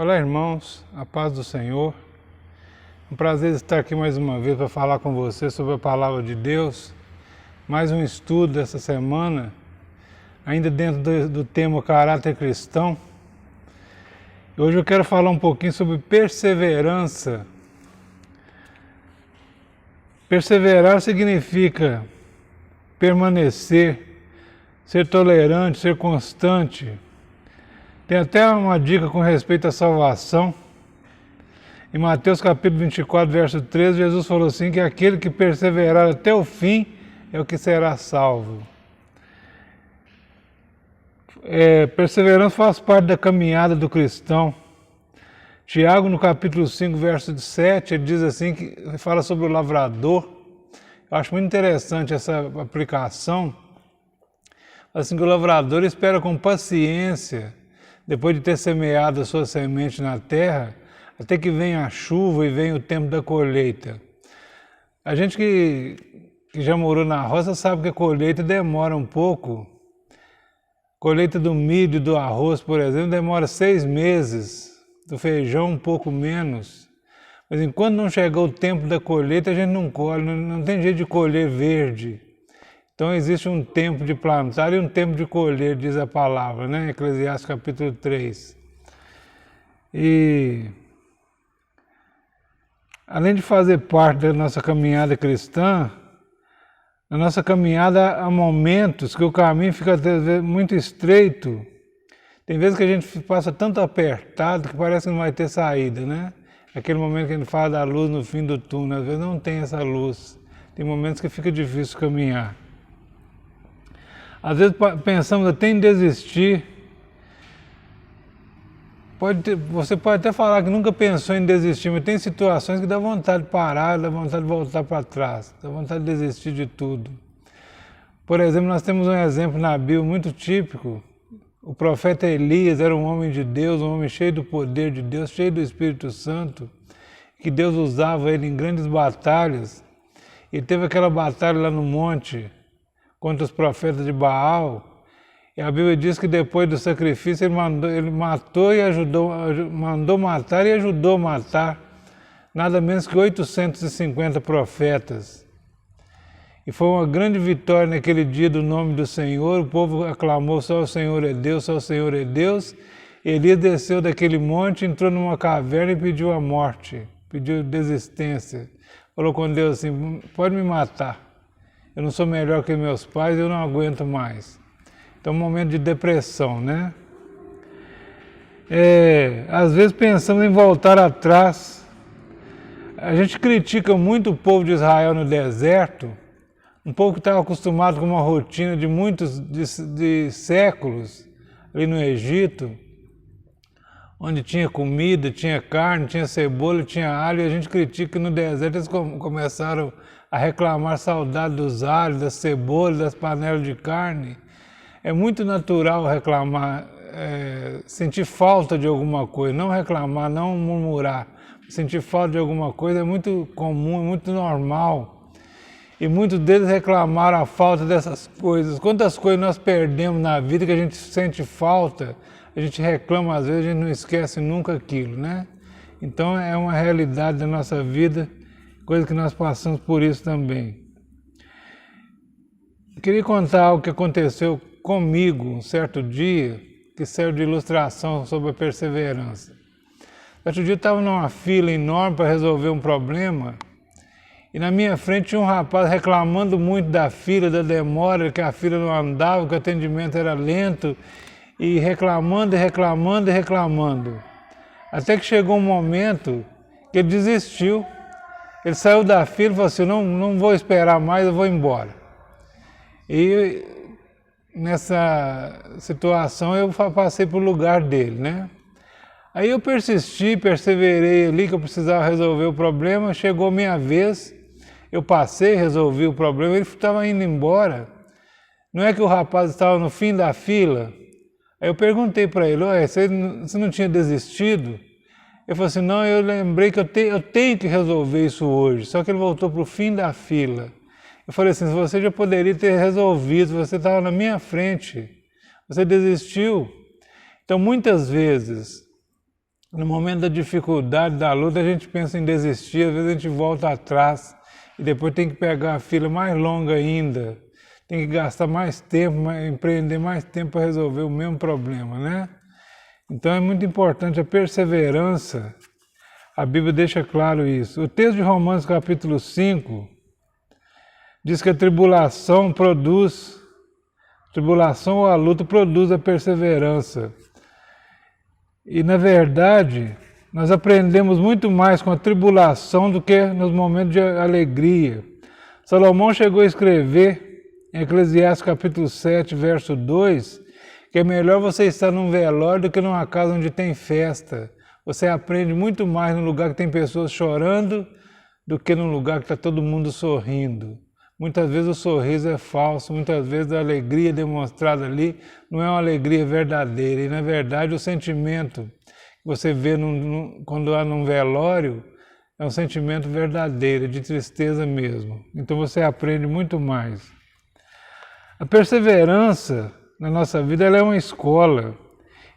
Olá, irmãos, a paz do Senhor. É um prazer estar aqui mais uma vez para falar com você sobre a Palavra de Deus. Mais um estudo dessa semana, ainda dentro do tema caráter cristão. Hoje eu quero falar um pouquinho sobre perseverança. Perseverar significa permanecer, ser tolerante, ser constante. Tem até uma dica com respeito à salvação. Em Mateus capítulo 24, verso 13, Jesus falou assim, que aquele que perseverar até o fim é o que será salvo. Perseverança faz parte da caminhada do cristão. Tiago, no capítulo 5, verso 7, ele diz assim, que fala sobre o lavrador. Eu acho muito interessante essa aplicação. Assim que o lavrador espera com paciência, depois de ter semeado a sua semente na terra, até que venha a chuva e venha o tempo da colheita. A gente que já morou na roça sabe que a colheita demora um pouco. A colheita do milho e do arroz, por exemplo, demora 6 meses, do feijão um pouco menos. Mas enquanto não chegar o tempo da colheita, a gente não colhe, não tem jeito de colher verde. Então existe um tempo de plantar e um tempo de colher, diz a palavra, né? Eclesiastes capítulo 3. E além de fazer parte da nossa caminhada cristã, na nossa caminhada há momentos que o caminho fica muito estreito. Tem vezes que a gente passa tanto apertado que parece que não vai ter saída, né? Aquele momento que a gente fala da luz no fim do túnel, às vezes não tem essa luz. Tem momentos que fica difícil caminhar. Às vezes pensamos até em desistir. Você pode até falar que nunca pensou em desistir, mas tem situações que dá vontade de parar, dá vontade de voltar para trás, dá vontade de desistir de tudo. Por exemplo, nós temos um exemplo na Bíblia muito típico. O profeta Elias era um homem de Deus, um homem cheio do poder de Deus, cheio do Espírito Santo, que Deus usava ele em grandes batalhas. E teve aquela batalha lá no monte contra os profetas de Baal. E a Bíblia diz que depois do sacrifício ele matou e mandou matar e ajudou a matar nada menos que 850 profetas. E foi uma grande vitória naquele dia do nome do Senhor. O povo aclamou, só o Senhor é Deus, só o Senhor é Deus. Elias desceu daquele monte, entrou numa caverna e pediu a morte, pediu desistência. Falou com Deus assim, pode me matar. Eu não sou melhor que meus pais, eu não aguento mais. Então, um momento de depressão, né? Às vezes pensamos em voltar atrás. A gente critica muito o povo de Israel no deserto, um povo que estava acostumado com uma rotina de séculos ali no Egito, onde tinha comida, tinha carne, tinha cebola, tinha alho, e a gente critica que no deserto eles começaram a reclamar saudade dos alhos, das cebolas, das panelas de carne. É muito natural reclamar, sentir falta de alguma coisa, não reclamar, não murmurar. Sentir falta de alguma coisa é muito comum, é muito normal. E muitos deles reclamaram a falta dessas coisas. Quantas coisas nós perdemos na vida que a gente sente falta, a gente reclama às vezes, a gente não esquece nunca aquilo, né? Então é uma realidade da nossa vida, coisa que nós passamos por isso também. Eu queria contar algo que aconteceu comigo um certo dia, que serve de ilustração sobre a perseverança. Certo dia eu estava numa fila enorme para resolver um problema, e na minha frente tinha um rapaz reclamando muito da fila, da demora, que a fila não andava, que o atendimento era lento, e reclamando, e reclamando, e reclamando. Até que chegou um momento que ele desistiu. Ele saiu da fila e falou assim, não vou esperar mais, eu vou embora. E nessa situação eu passei para o lugar dele, né? Aí eu perseverei ali que eu precisava resolver o problema, chegou a minha vez, eu passei, resolvi o problema, ele estava indo embora. Não é que o rapaz estava no fim da fila? Aí eu perguntei para ele, você não tinha desistido? Ele falou assim, não, eu lembrei que eu tenho que resolver isso hoje, só que ele voltou para o fim da fila. Eu falei assim, você já poderia ter resolvido, você estava na minha frente, você desistiu. Então, muitas vezes, No momento da dificuldade, da luta, a gente pensa em desistir, às vezes a gente volta atrás e depois tem que pegar a fila mais longa ainda. Tem que gastar mais tempo, empreender mais tempo para resolver o mesmo problema, né? Então é muito importante a perseverança. A Bíblia deixa claro isso. O texto de Romanos capítulo 5 diz que a tribulação ou a luta produz a perseverança. E na verdade, nós aprendemos muito mais com a tribulação do que nos momentos de alegria. Salomão chegou a escrever em Eclesiastes capítulo 7, verso 2, que é melhor você estar num velório do que numa casa onde tem festa. Você aprende muito mais num lugar que tem pessoas chorando do que num lugar que está todo mundo sorrindo. Muitas vezes o sorriso é falso, muitas vezes a alegria demonstrada ali não é uma alegria verdadeira. E na verdade o sentimento que você vê quando há num velório é um sentimento verdadeiro, de tristeza mesmo. Então você aprende muito mais. A perseverança na nossa vida ela é uma escola.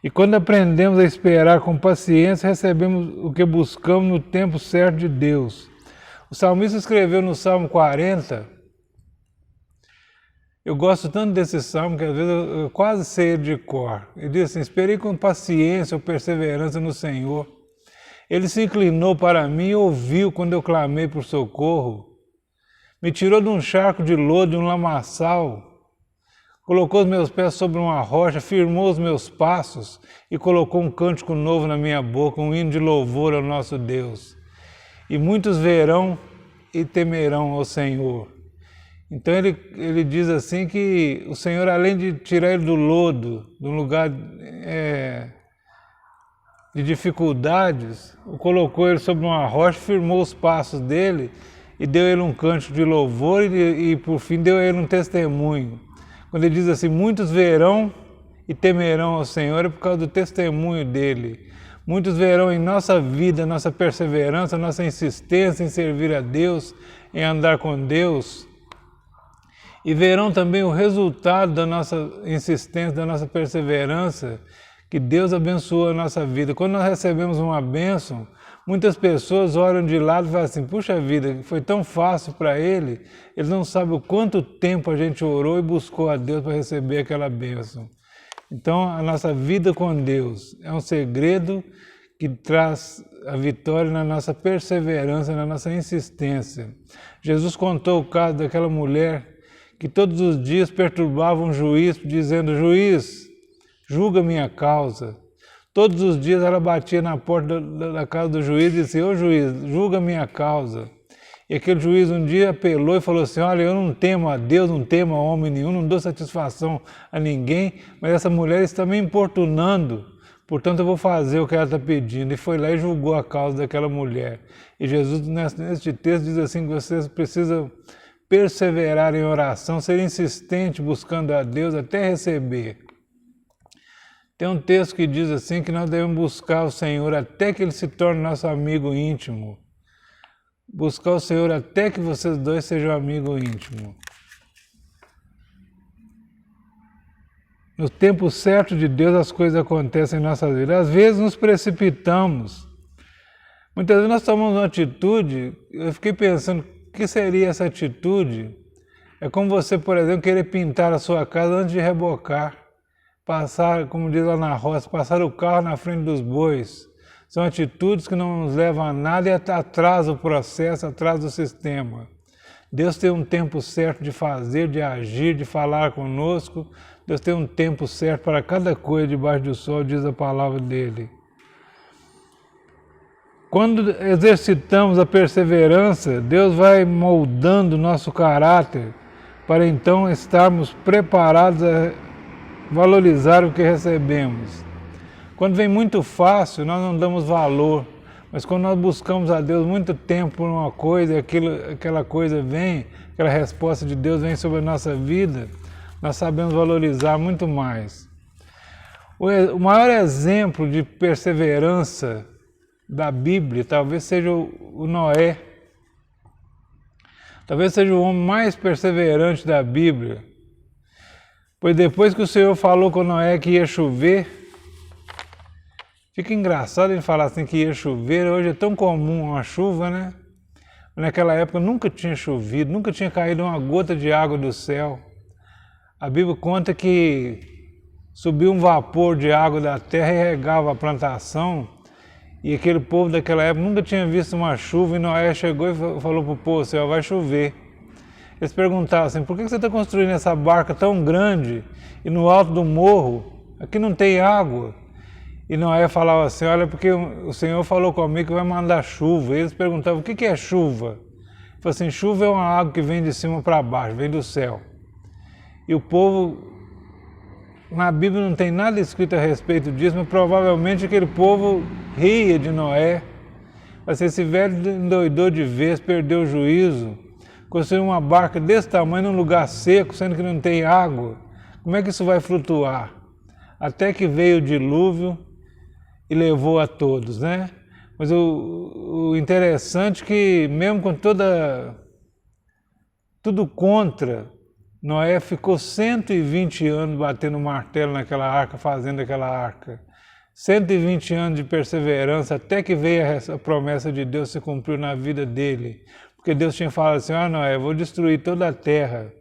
E quando aprendemos a esperar com paciência, recebemos o que buscamos no tempo certo de Deus. O salmista escreveu no Salmo 40, eu gosto tanto desse salmo que às vezes eu quase sei ele de cor. Ele diz assim, esperei com paciência ou perseverança no Senhor. Ele se inclinou para mim e ouviu quando eu clamei por socorro. Me tirou de um charco de lodo, de um lamaçal. Colocou os meus pés sobre uma rocha, firmou os meus passos e colocou um cântico novo na minha boca, um hino de louvor ao nosso Deus. E muitos verão e temerão ao Senhor. Então ele diz assim que o Senhor, além de tirar ele do lodo, de um lugar de dificuldades, colocou ele sobre uma rocha, firmou os passos dele e deu ele um cântico de louvor e por fim deu ele um testemunho. Quando ele diz assim, muitos verão e temerão ao Senhor, é por causa do testemunho dele. Muitos verão em nossa vida, nossa perseverança, nossa insistência em servir a Deus, em andar com Deus. E verão também o resultado da nossa insistência, da nossa perseverança, que Deus abençoa a nossa vida. Quando nós recebemos uma bênção, muitas pessoas olham de lado e falam assim, puxa vida, foi tão fácil para ele, eles não sabem o quanto tempo a gente orou e buscou a Deus para receber aquela bênção. Então, a nossa vida com Deus é um segredo que traz a vitória na nossa perseverança, na nossa insistência. Jesus contou o caso daquela mulher que todos os dias perturbava um juiz, dizendo, juiz, julga minha causa. Todos os dias ela batia na porta da casa do juiz e disse, ô juiz, julga minha causa. E aquele juiz um dia apelou e falou assim, olha, eu não temo a Deus, não temo a homem nenhum, não dou satisfação a ninguém, mas essa mulher está me importunando, portanto eu vou fazer o que ela está pedindo. E foi lá e julgou a causa daquela mulher. E Jesus, neste texto, diz assim, que vocês precisam perseverar em oração, ser insistente buscando a Deus até receber. Tem um texto que diz assim, que nós devemos buscar o Senhor até que Ele se torne nosso amigo íntimo. Buscar o Senhor até que vocês dois sejam amigo íntimo. No tempo certo de Deus as coisas acontecem em nossa vida. Às vezes nos precipitamos. Muitas vezes nós tomamos uma atitude, eu fiquei pensando, o que seria essa atitude? É como você, por exemplo, querer pintar a sua casa antes de rebocar. Passar, como diz lá na roça, passar o carro na frente dos bois. São atitudes que não nos levam a nada e atrasam o processo, atrasam o sistema. Deus tem um tempo certo de fazer, de agir, de falar conosco. Deus tem um tempo certo para cada coisa debaixo do sol, diz a palavra dele. Quando exercitamos a perseverança, Deus vai moldando o nosso caráter para então estarmos preparados a valorizar o que recebemos. Quando vem muito fácil, nós não damos valor, mas quando nós buscamos a Deus muito tempo por uma coisa, e aquela coisa vem, aquela resposta de Deus vem sobre a nossa vida, nós sabemos valorizar muito mais. O maior exemplo de perseverança da Bíblia talvez seja o Noé. Talvez seja o homem mais perseverante da Bíblia. Pois depois que o Senhor falou com Noé que ia chover, Fica engraçado ele falar assim que ia chover, hoje é tão comum uma chuva, né? Naquela época nunca tinha chovido, nunca tinha caído uma gota de água do céu. A Bíblia conta que subiu um vapor de água da terra e regava a plantação, e aquele povo daquela época nunca tinha visto uma chuva, e Noé chegou e falou para o povo, Senhor, vai chover. Eles perguntavam assim, por que você está construindo essa barca tão grande e no alto do morro, aqui não tem água? E Noé falava assim, olha, porque o Senhor falou comigo que vai mandar chuva. E eles perguntavam, o que é chuva? Ele falou assim, chuva é uma água que vem de cima para baixo, vem do céu. E o povo, na Bíblia não tem nada escrito a respeito disso, mas provavelmente aquele povo ria de Noé. Assim, esse velho endoidou de vez, perdeu o juízo, construiu uma barca desse tamanho num lugar seco, sendo que não tem água. Como é que isso vai flutuar? Até que veio o dilúvio e levou a todos, né? Mas o interessante é que mesmo com tudo contra, Noé ficou 120 anos batendo martelo naquela arca, fazendo aquela arca. 120 anos de perseverança, até que veio a promessa de Deus se cumpriu na vida dele. Porque Deus tinha falado assim, Noé, eu vou destruir toda a terra,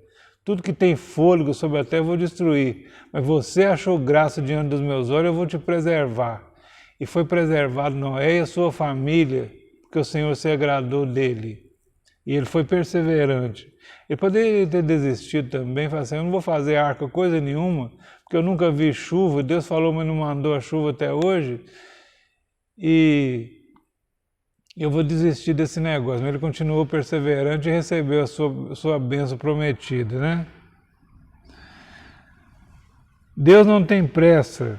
tudo que tem fôlego sobre a terra eu vou destruir, mas você achou graça diante dos meus olhos, eu vou te preservar. E foi preservado Noé e a sua família, porque o Senhor se agradou dele. E ele foi perseverante. Ele poderia ter desistido também, falar assim, eu não vou fazer arca coisa nenhuma, porque eu nunca vi chuva, Deus falou, mas não mandou a chuva até hoje, e eu vou desistir desse negócio. Mas ele continuou perseverante e recebeu a sua bênção prometida, né? Deus não tem pressa.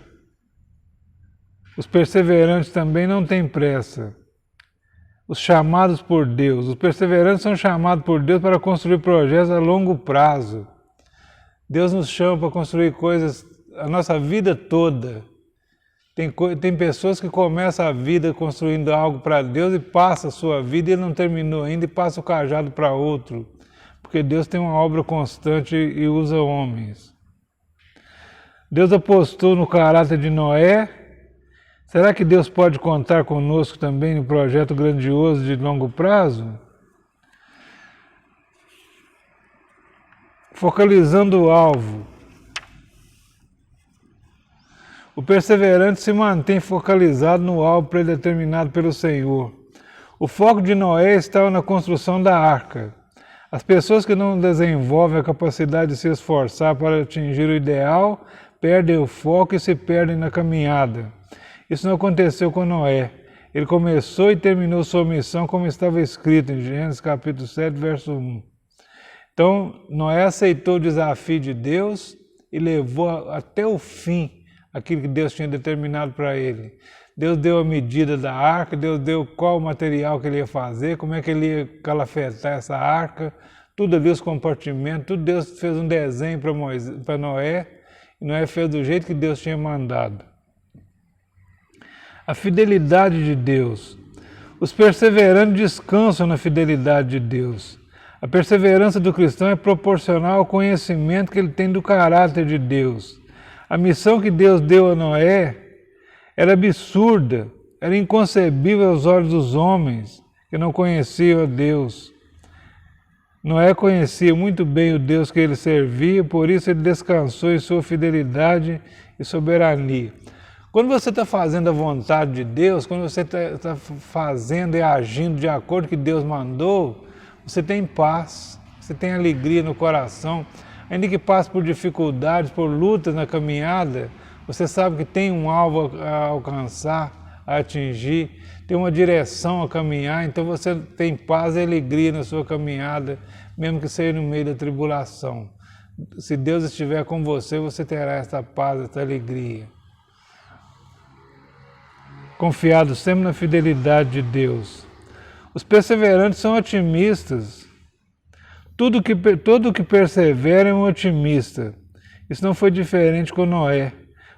Os perseverantes também não têm pressa. Os chamados por Deus. Os perseverantes são chamados por Deus para construir projetos a longo prazo. Deus nos chama para construir coisas a nossa vida toda. Tem pessoas que começam a vida construindo algo para Deus e passa a sua vida e ele não terminou ainda e passa o cajado para outro. Porque Deus tem uma obra constante e usa homens. Deus apostou no caráter de Noé. Será que Deus pode contar conosco também no projeto grandioso de longo prazo? Focalizando o alvo. O perseverante se mantém focalizado no alvo predeterminado pelo Senhor. O foco de Noé estava na construção da arca. As pessoas que não desenvolvem a capacidade de se esforçar para atingir o ideal, perdem o foco e se perdem na caminhada. Isso não aconteceu com Noé. Ele começou e terminou sua missão como estava escrito em Gênesis capítulo 7, verso 1. Então, Noé aceitou o desafio de Deus e levou até o fim aquilo que Deus tinha determinado para ele. Deus deu a medida da arca, Deus deu qual o material que ele ia fazer, como é que ele ia calafetar essa arca, tudo ali, os compartimentos, tudo Deus fez um desenho para Noé, e Noé fez do jeito que Deus tinha mandado. A fidelidade de Deus. Os perseverantes descansam na fidelidade de Deus. A perseverança do cristão é proporcional ao conhecimento que ele tem do caráter de Deus. A missão que Deus deu a Noé era absurda, era inconcebível aos olhos dos homens que não conheciam a Deus. Noé conhecia muito bem o Deus que ele servia, por isso ele descansou em sua fidelidade e soberania. Quando você está fazendo a vontade de Deus, quando você está fazendo e agindo de acordo com o que Deus mandou, você tem paz, você tem alegria no coração. Ainda que passe por dificuldades, por lutas na caminhada, você sabe que tem um alvo a alcançar, a atingir, tem uma direção a caminhar, então você tem paz e alegria na sua caminhada, mesmo que seja no meio da tribulação. Se Deus estiver com você, você terá essa paz, essa alegria. Confiado sempre na fidelidade de Deus. Os perseverantes são otimistas. Todo que persevera é um otimista. Isso não foi diferente com Noé.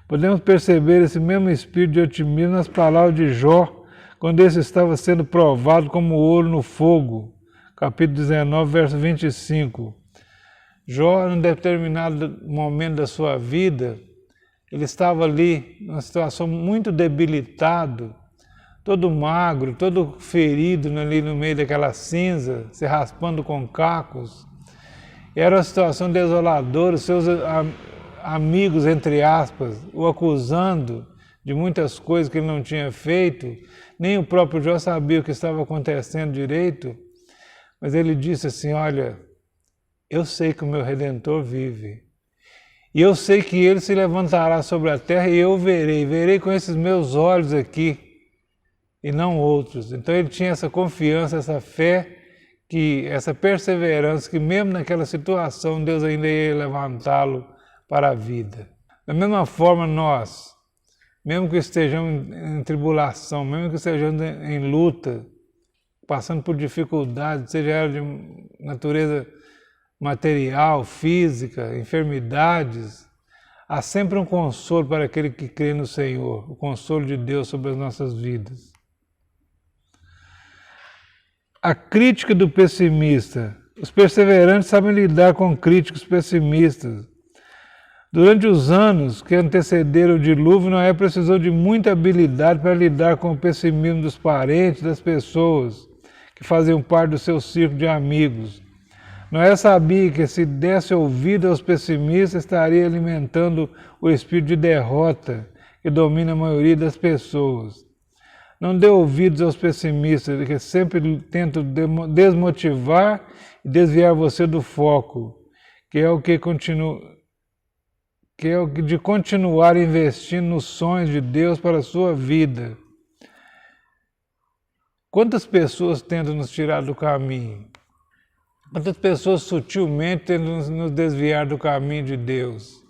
Podemos perceber esse mesmo espírito de otimismo nas palavras de Jó, quando esse estava sendo provado como ouro no fogo. Capítulo 19, verso 25. Jó, em um determinado momento da sua vida, Ele estava ali numa situação muito debilitado, todo magro, todo ferido ali no meio daquela cinza, se raspando com cacos. Era uma situação desoladora, os seus amigos, entre aspas, o acusando de muitas coisas que ele não tinha feito, nem o próprio Jó sabia o que estava acontecendo direito, mas ele disse assim, olha, eu sei que o meu Redentor vive, e eu sei que ele se levantará sobre a terra e eu verei com esses meus olhos aqui, e não outros. Então ele tinha essa confiança, essa fé, essa perseverança, que mesmo naquela situação Deus ainda ia levantá-lo para a vida. Da mesma forma nós, mesmo que estejamos em tribulação, mesmo que estejamos em luta, passando por dificuldades, seja ela de natureza material, física, enfermidades, há sempre um consolo para aquele que crê no Senhor, o consolo de Deus sobre as nossas vidas. A crítica do pessimista. Os perseverantes sabem lidar com críticos pessimistas. Durante os anos que antecederam o dilúvio, Noé precisou de muita habilidade para lidar com o pessimismo dos parentes, das pessoas que faziam parte do seu círculo de amigos. Noé sabia que se desse ouvido aos pessimistas, estaria alimentando o espírito de derrota que domina a maioria das pessoas. Não dê ouvidos aos pessimistas, que sempre tentam desmotivar e desviar você do foco, que é o de continuar investindo nos sonhos de Deus para a sua vida. Quantas pessoas tentam nos tirar do caminho? Quantas pessoas sutilmente tentam nos desviar do caminho de Deus?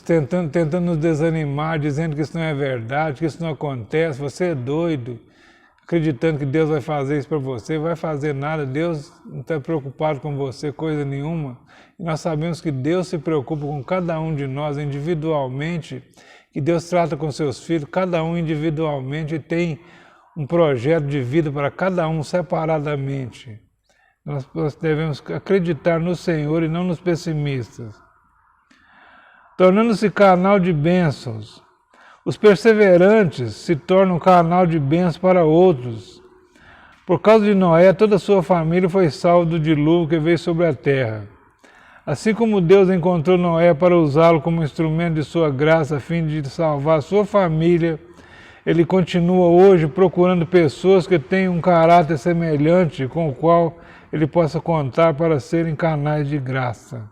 Tentando nos desanimar, dizendo que isso não é verdade, que isso não acontece, você é doido, acreditando que Deus vai fazer isso para você, vai fazer nada, Deus não está preocupado com você, coisa nenhuma. E nós sabemos que Deus se preocupa com cada um de nós individualmente, que Deus trata com seus filhos, cada um individualmente, e tem um projeto de vida para cada um separadamente. Nós devemos acreditar no Senhor e não nos pessimistas. Tornando-se canal de bênçãos. Os perseverantes se tornam canal de bênçãos para outros. Por causa de Noé, toda a sua família foi salva do dilúvio que veio sobre a terra. Assim como Deus encontrou Noé para usá-lo como instrumento de sua graça a fim de salvar a sua família, Ele continua hoje procurando pessoas que tenham um caráter semelhante com o qual Ele possa contar para serem canais de graça.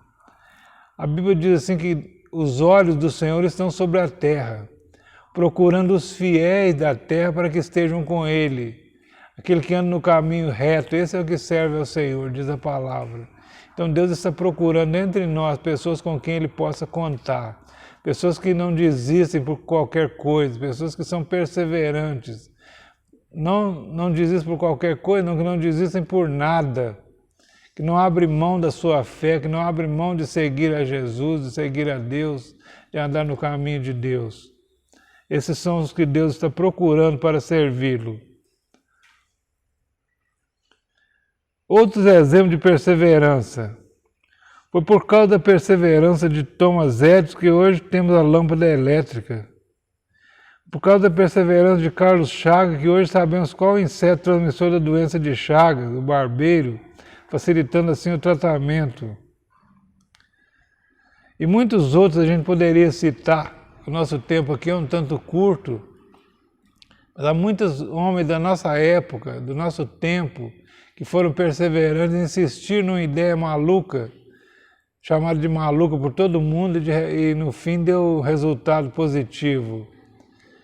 A Bíblia diz assim que os olhos do Senhor estão sobre a terra, procurando os fiéis da terra para que estejam com Ele. Aquele que anda no caminho reto, esse é o que serve ao Senhor, diz a palavra. Então Deus está procurando entre nós pessoas com quem Ele possa contar. Pessoas que não desistem por qualquer coisa, pessoas que são perseverantes. Não desistem por qualquer coisa, que não desistem por nada. Que não abre mão da sua fé, que não abre mão de seguir a Jesus, de seguir a Deus, de andar no caminho de Deus. Esses são os que Deus está procurando para servi-lo. Outros exemplos de perseverança. Foi por causa da perseverança de Thomas Edison que hoje temos a lâmpada elétrica. Por causa da perseverança de Carlos Chagas que hoje sabemos qual inseto transmissor da doença de Chagas, o barbeiro, facilitando assim o tratamento. E muitos outros a gente poderia citar. O nosso tempo aqui é um tanto curto, mas há muitos homens da nossa época, do nosso tempo, que foram perseverantes em insistir numa ideia maluca, chamada de maluca por todo mundo, e no fim deu resultado positivo.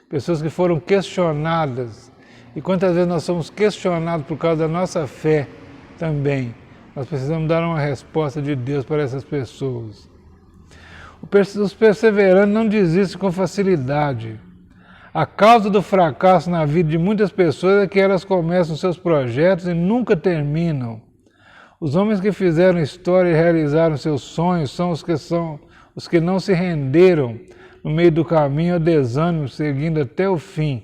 Pessoas que foram questionadas. E quantas vezes nós somos questionados por causa da nossa fé também. Nós precisamos dar uma resposta de Deus para essas pessoas. Os perseverantes não desistem com facilidade. A causa do fracasso na vida de muitas pessoas é que elas começam seus projetos e nunca terminam. Os homens que fizeram história e realizaram seus sonhos são os que não se renderam no meio do caminho ao desânimo, seguindo até o fim.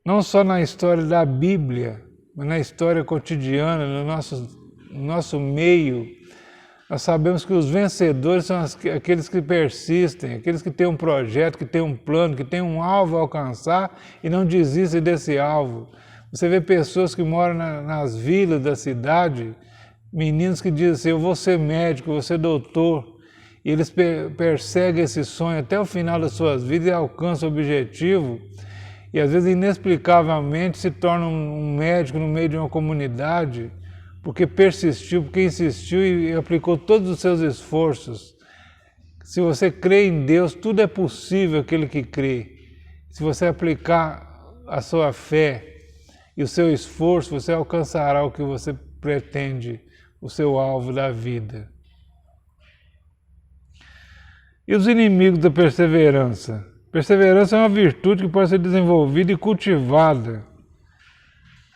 Não só na história da Bíblia, mas na história cotidiana, no nosso meio, Nós sabemos que os vencedores são aqueles que persistem, aqueles que têm um projeto, que têm um plano, que têm um alvo a alcançar e não desistem desse alvo. Você vê pessoas que moram nas vilas da cidade, meninos que dizem assim, eu vou ser médico, eu vou ser doutor, e eles perseguem esse sonho até o final das suas vidas e alcançam o objetivo, e às vezes inexplicavelmente se torna um médico no meio de uma comunidade, porque persistiu, porque insistiu e aplicou todos os seus esforços. Se você crê em Deus, tudo é possível aquele que crê. Se você aplicar a sua fé e o seu esforço, você alcançará o que você pretende, o seu alvo da vida. E os inimigos da perseverança? Perseverança é uma virtude que pode ser desenvolvida e cultivada.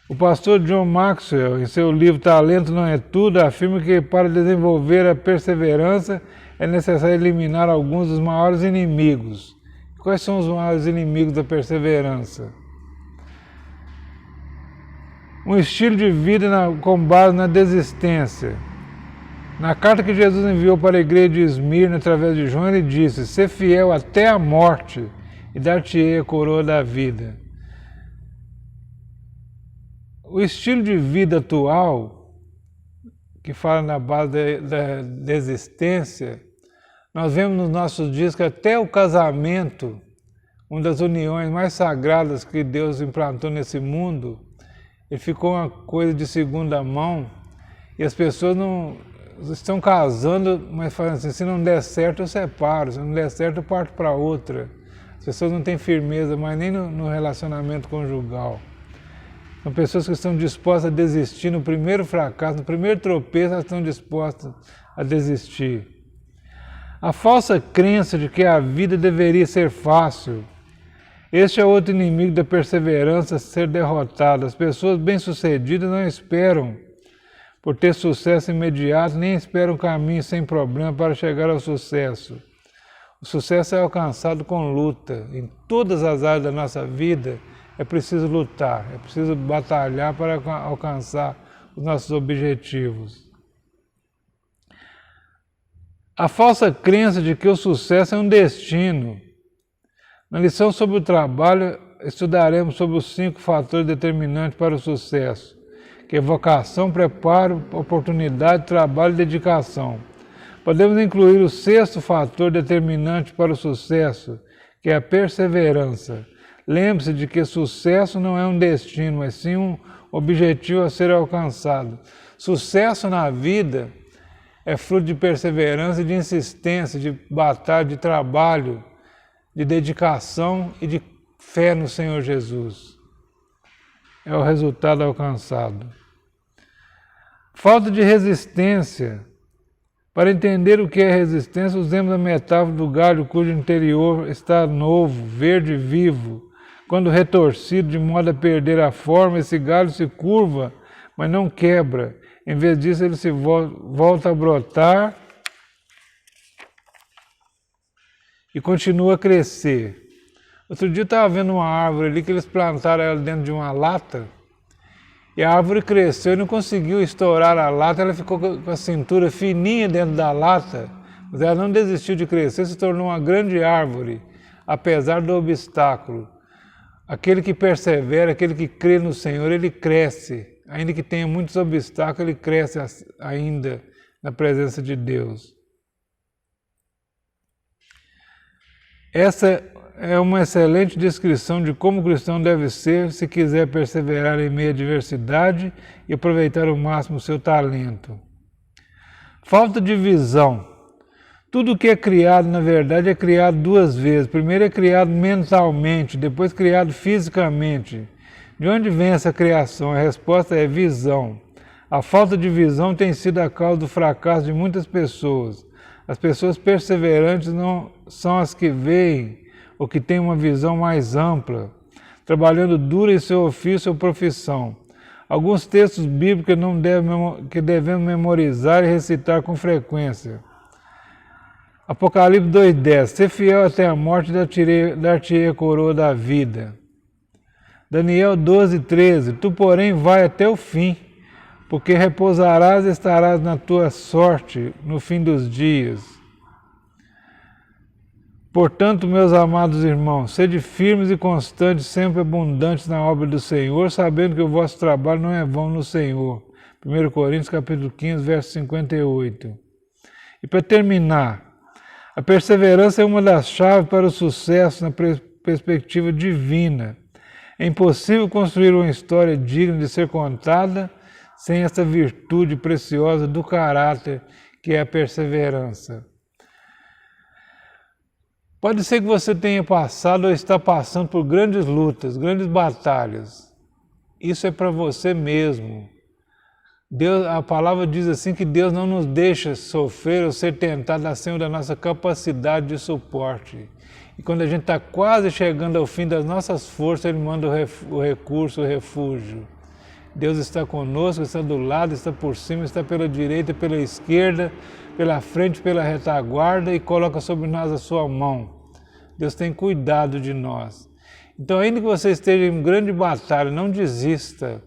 O pastor John Maxwell, em seu livro Talento Não é Tudo, afirma que para desenvolver a perseverança é necessário eliminar alguns dos maiores inimigos. Quais são os maiores inimigos da perseverança? Um estilo de vida com base na desistência. Na carta que Jesus enviou para a igreja de Esmirna através de João, ele disse, ser fiel até a morte e dar-te-ei a coroa da vida. O estilo de vida atual, que fala na base da desistência, nós vemos nos nossos dias que até o casamento, uma das uniões mais sagradas que Deus implantou nesse mundo, ele ficou uma coisa de segunda mão e as pessoas não estão casando, mas falando assim, se não der certo eu separo, se não der certo eu parto para outra. As pessoas não têm firmeza mais nem no relacionamento conjugal. São pessoas que estão dispostas a desistir no primeiro fracasso, no primeiro tropeço, elas estão dispostas a desistir. A falsa crença de que a vida deveria ser fácil. Este é outro inimigo da perseverança a ser derrotado. As pessoas bem-sucedidas não esperam por ter sucesso imediato, nem esperam um caminho sem problema para chegar ao sucesso. O sucesso é alcançado com luta. Em todas as áreas da nossa vida, é preciso lutar, é preciso batalhar para alcançar os nossos objetivos. A falsa crença de que o sucesso é um destino. Na lição sobre o trabalho, estudaremos sobre os 5 fatores determinantes para o sucesso, que é vocação, preparo, oportunidade, trabalho e dedicação. Podemos incluir o 6º fator determinante para o sucesso, que é a perseverança. Lembre-se de que sucesso não é um destino, mas sim um objetivo a ser alcançado. Sucesso na vida é fruto de perseverança e de insistência, de batalha, de trabalho, de dedicação e de fé no Senhor Jesus. É o resultado alcançado. Falta de resistência. Para entender o que é resistência, usemos a metáfora do galho cujo interior está novo, verde e vivo. Quando retorcido de modo a perder a forma, esse galho se curva, mas não quebra. Em vez disso, ele se volta a brotar e continua a crescer. Outro dia eu estava vendo uma árvore ali que eles plantaram ela dentro de uma lata e a árvore cresceu e não conseguiu estourar a lata, ela ficou com a cintura fininha dentro da lata, mas ela não desistiu de crescer, se tornou uma grande árvore, apesar do obstáculo. Aquele que persevera, aquele que crê no Senhor, ele cresce. Ainda que tenha muitos obstáculos, ele cresce ainda na presença de Deus. Essa é uma excelente descrição de como o cristão deve ser se quiser perseverar em meio à adversidade e aproveitar ao máximo o seu talento. Falta de visão. Tudo que é criado, na verdade, é criado 2 vezes. Primeiro é criado mentalmente, depois criado fisicamente. De onde vem essa criação? A resposta é visão. A falta de visão tem sido a causa do fracasso de muitas pessoas. As pessoas perseverantes não são as que veem ou que têm uma visão mais ampla, trabalhando duro em seu ofício ou profissão. Alguns textos bíblicos que devemos memorizar e recitar com frequência. Apocalipse 2,10. Ser fiel até a morte, dar-te-ei a coroa da vida. Daniel 12,13. Tu, porém, vai até o fim, porque repousarás e estarás na tua sorte no fim dos dias. Portanto, meus amados irmãos, sede firmes e constantes, sempre abundantes na obra do Senhor, sabendo que o vosso trabalho não é vão no Senhor. 1 Coríntios capítulo 15, verso 58. E para terminar, a perseverança é uma das chaves para o sucesso na perspectiva divina. É impossível construir uma história digna de ser contada sem essa virtude preciosa do caráter que é a perseverança. Pode ser que você tenha passado ou está passando por grandes lutas, grandes batalhas. Isso é para você mesmo. A palavra diz assim que Deus não nos deixa sofrer ou ser tentado acima da nossa capacidade de suporte. E quando a gente está quase chegando ao fim das nossas forças, Ele manda o recurso, o refúgio. Deus está conosco, está do lado, está por cima, está pela direita, pela esquerda, pela frente, pela retaguarda e coloca sobre nós a sua mão. Deus tem cuidado de nós. Então, ainda que você esteja em grande batalha, não desista.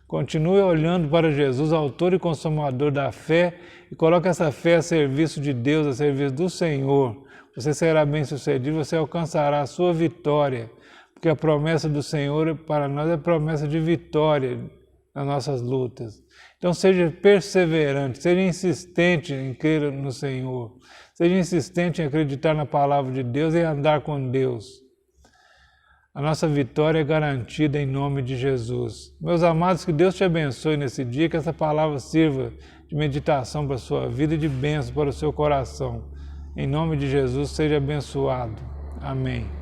Continue olhando para Jesus, autor e consumador da fé, e coloque essa fé a serviço de Deus, a serviço do Senhor. Você será bem-sucedido, você alcançará a sua vitória, porque a promessa do Senhor para nós é promessa de vitória nas nossas lutas. Então seja perseverante, seja insistente em crer no Senhor, seja insistente em acreditar na palavra de Deus e andar com Deus. A nossa vitória é garantida em nome de Jesus. Meus amados, que Deus te abençoe nesse dia, que essa palavra sirva de meditação para a sua vida e de bênção para o seu coração. Em nome de Jesus, seja abençoado. Amém.